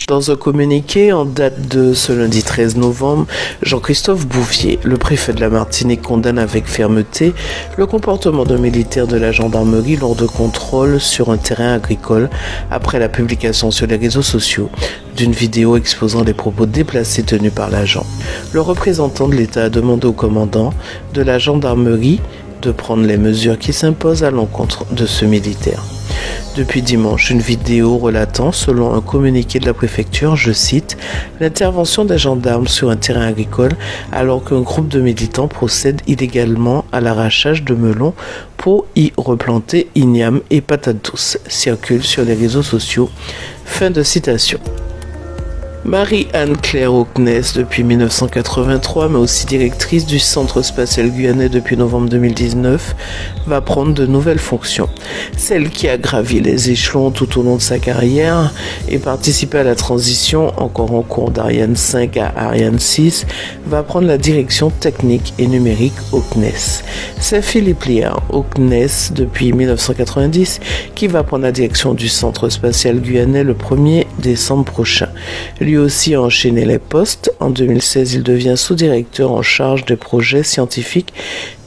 Dans un communiqué en date de ce lundi 13 novembre, Jean-Christophe Bouvier, le préfet de la Martinique, condamne avec fermeté le comportement d'un militaire de la gendarmerie lors de contrôles sur un terrain agricole après la publication sur les réseaux sociaux d'une vidéo exposant les propos déplacés tenus par l'agent. Le représentant de l'État a demandé au commandant de la gendarmerie de prendre les mesures qui s'imposent à l'encontre de ce militaire. Depuis dimanche, une vidéo relatant, selon un communiqué de la préfecture, je cite, « l'intervention des gendarmes sur un terrain agricole alors qu'un groupe de militants procède illégalement à l'arrachage de melons pour y replanter ignames et patates douces » circule sur les réseaux sociaux. Fin de citation. Marie-Anne-Claire Aucness, depuis 1983, mais aussi directrice du Centre spatial guyanais depuis novembre 2019, va prendre de nouvelles fonctions. Celle qui a gravi les échelons tout au long de sa carrière et participé à la transition encore en cours d'Ariane 5 à Ariane 6, va prendre la direction technique et numérique Aucness. C'est Philippe Liard, Aucness depuis 1990, qui va prendre la direction du Centre spatial guyanais le 1er décembre prochain. Lui aussi a enchaîné les postes. En 2016, il devient sous-directeur en charge des projets scientifiques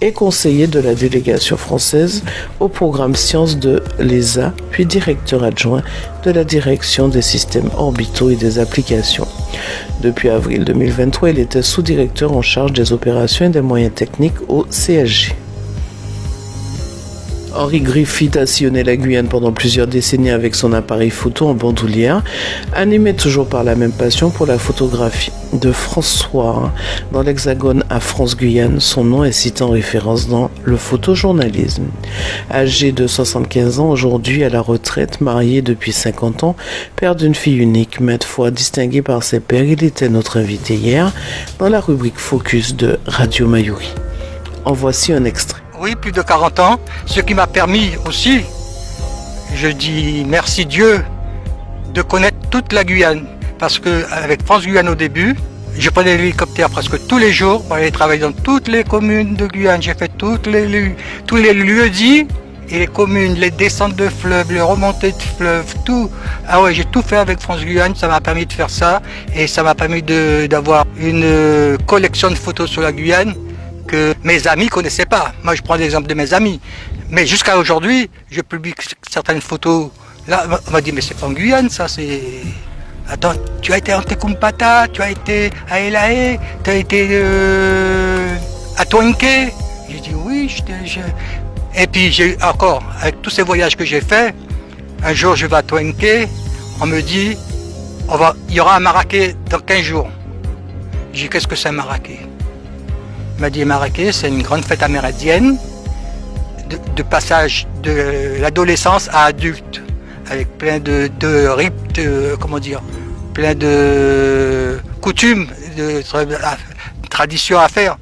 et conseiller de la délégation française au programme Sciences de l'ESA, puis directeur adjoint de la direction des systèmes orbitaux et des applications. Depuis avril 2023, il était sous-directeur en charge des opérations et des moyens techniques au CSG. Henri Griffith a sillonné la Guyane pendant plusieurs décennies avec son appareil photo en bandoulière, animé toujours par la même passion pour la photographie. De François dans l'Hexagone à France-Guyane, son nom est cité en référence dans le photojournalisme. Âgé de 75 ans aujourd'hui, à la retraite, marié depuis 50 ans, père d'une fille unique, maintes fois distingué par ses pairs, il était notre invité hier dans la rubrique Focus de Radio Mayuri. En voici un extrait. Oui, plus de 40 ans, ce qui m'a permis aussi, je dis merci Dieu, de connaître toute la Guyane. Parce que avec France Guyane au début, je prenais l'hélicoptère presque tous les jours pour aller travailler dans toutes les communes de Guyane. J'ai fait tous les lieux-dits et les communes, les descentes de fleuves, les remontées de fleuves, tout. Ah ouais, j'ai tout fait avec France Guyane, ça m'a permis de faire ça. Et ça m'a permis d'avoir une collection de photos sur la Guyane que mes amis connaissaient pas. Moi, je prends l'exemple de mes amis. Mais jusqu'à aujourd'hui, je publie certaines photos. Là, on m'a dit, mais c'est pas en Guyane, ça, c'est... Attends, tu as été à Antekumpata, tu as été à Elae, tu as été à Toenke. J'ai dit, oui, Et puis, j'ai encore, avec tous ces voyages que j'ai faits, un jour, je vais à Toenke, on me dit, il y aura un maraquet dans 15 jours. J'ai dit, qu'est-ce que c'est un maraquet? Il m'a dit, Marrakech, c'est une grande fête amérindienne de passage de l'adolescence à adulte, avec plein de rites, comment dire, plein de coutumes, de traditions à faire.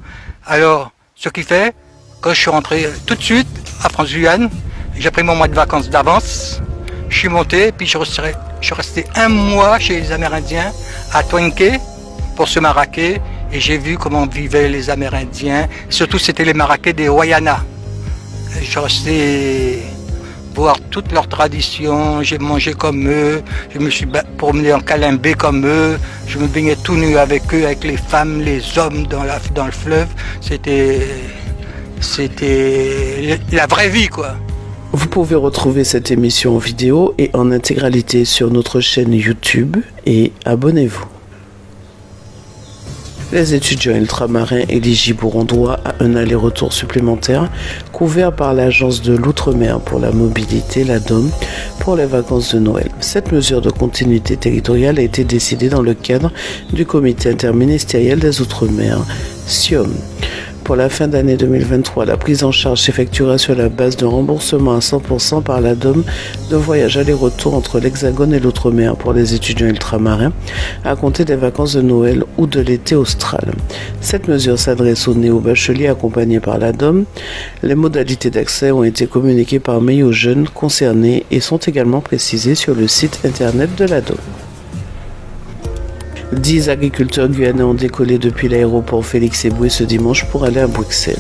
Alors, ce qui fait, quand je suis rentré tout de suite à France-Guyane, j'ai pris mon mois de vacances d'avance, je suis monté, puis je suis resté un mois chez les Amérindiens à Toenke pour se maraquer. Et j'ai vu comment vivaient les Amérindiens, surtout c'était les Marrakech des Wayana. Je suis resté voir toutes leurs traditions, j'ai mangé comme eux, je me suis promené en calimbé comme eux, je me baignais tout nu avec eux, avec les femmes, les hommes dans le fleuve. C'était la vraie vie, quoi. Vous pouvez retrouver cette émission en vidéo et en intégralité sur notre chaîne YouTube et abonnez-vous. Les étudiants ultramarins éligibles auront droit à un aller-retour supplémentaire couvert par l'Agence de l'Outre-mer pour la mobilité, l'ADOM, pour les vacances de Noël. Cette mesure de continuité territoriale a été décidée dans le cadre du Comité interministériel des Outre-mer, CIOM. Pour la fin d'année 2023, la prise en charge s'effectuera sur la base d'un remboursement à 100% par l'ADOM de voyage aller-retour entre l'Hexagone et l'Outre-mer pour les étudiants ultramarins à compter des vacances de Noël ou de l'été austral. Cette mesure s'adresse aux néo-bacheliers accompagnés par l'ADOM. Les modalités d'accès ont été communiquées par mail aux jeunes concernés et sont également précisées sur le site internet de l'ADOM. 10 agriculteurs guyanais ont décollé depuis l'aéroport Félix Éboué ce dimanche pour aller à Bruxelles.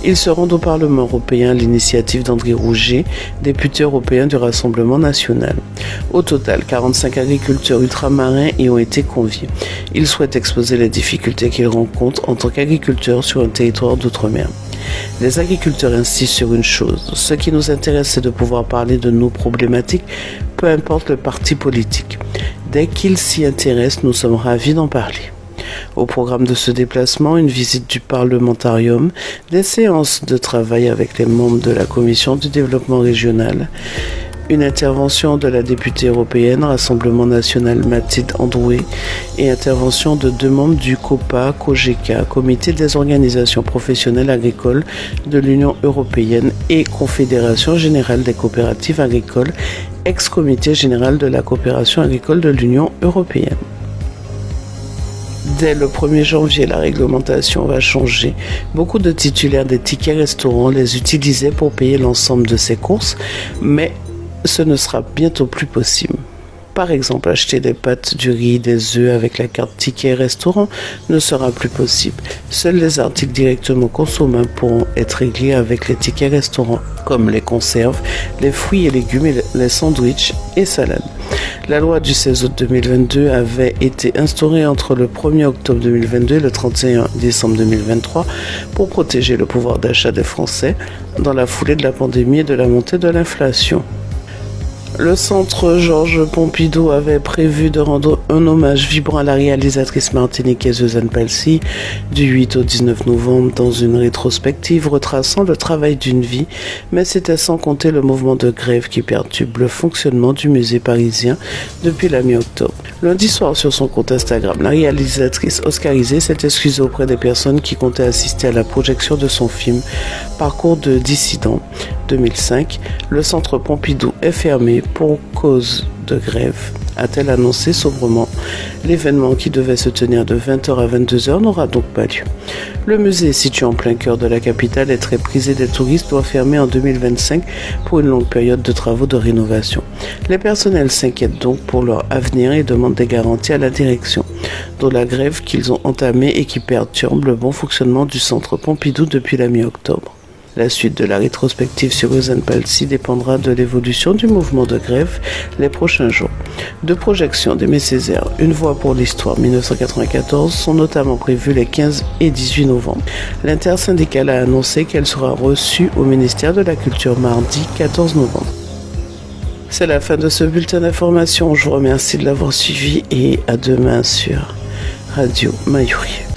Ils se rendent au Parlement européen à l'initiative d'André Rouget, député européen du Rassemblement national. Au total, 45 agriculteurs ultramarins y ont été conviés. Ils souhaitent exposer les difficultés qu'ils rencontrent en tant qu'agriculteurs sur un territoire d'outre-mer. Les agriculteurs insistent sur une chose. Ce qui nous intéresse, c'est de pouvoir parler de nos problématiques, peu importe le parti politique. Dès qu'ils s'y intéressent, nous sommes ravis d'en parler. Au programme de ce déplacement, une visite du parlementarium, des séances de travail avec les membres de la Commission du développement régional, une intervention de la députée européenne Rassemblement national Mathilde Androuet et intervention de 2 membres du COPA-COGECA, Comité des organisations professionnelles agricoles de l'Union européenne et Confédération générale des coopératives agricoles, ex-comité général de la coopération agricole de l'Union européenne. Dès le 1er janvier, la réglementation va changer. Beaucoup de titulaires des tickets restaurants les utilisaient pour payer l'ensemble de ces courses, mais ce ne sera bientôt plus possible. Par exemple, acheter des pâtes, du riz, des œufs avec la carte ticket restaurant ne sera plus possible. Seuls les articles directement consommables pourront être réglés avec les tickets restaurant, comme les conserves, les fruits et légumes et les sandwichs et salades. La loi du 16 août 2022 avait été instaurée entre le 1er octobre 2022 et le 31 décembre 2023 pour protéger le pouvoir d'achat des Français dans la foulée de la pandémie et de la montée de l'inflation. Le centre Georges Pompidou avait prévu de rendre un hommage vibrant à la réalisatrice martiniquaise Suzanne Palcy du 8 au 19 novembre dans une rétrospective retraçant le travail d'une vie, mais c'était sans compter le mouvement de grève qui perturbe le fonctionnement du musée parisien depuis la mi-octobre. Lundi soir, sur son compte Instagram, la réalisatrice oscarisée s'est excusée auprès des personnes qui comptaient assister à la projection de son film Parcours de dissident 2005. Le centre Pompidou est fermé pour cause de grève, a-t-elle annoncé sobrement. L'événement qui devait se tenir de 20h à 22h n'aura donc pas lieu. Le musée, situé en plein cœur de la capitale et très prisé des touristes, doit fermer en 2025 pour une longue période de travaux de rénovation. Les personnels s'inquiètent donc pour leur avenir et demandent des garanties à la direction, dont la grève qu'ils ont entamée et qui perturbe le bon fonctionnement du centre Pompidou depuis la mi-octobre. La suite de la rétrospective sur Suzanne Palcy dépendra de l'évolution du mouvement de grève les prochains jours. 2 projections d'Aimé Césaire, Une voix pour l'histoire 1994 sont notamment prévues les 15 et 18 novembre. L'intersyndicale a annoncé qu'elle sera reçue au ministère de la Culture mardi 14 novembre. C'est la fin de ce bulletin d'information. Je vous remercie de l'avoir suivi et à demain sur Radio Mayuri.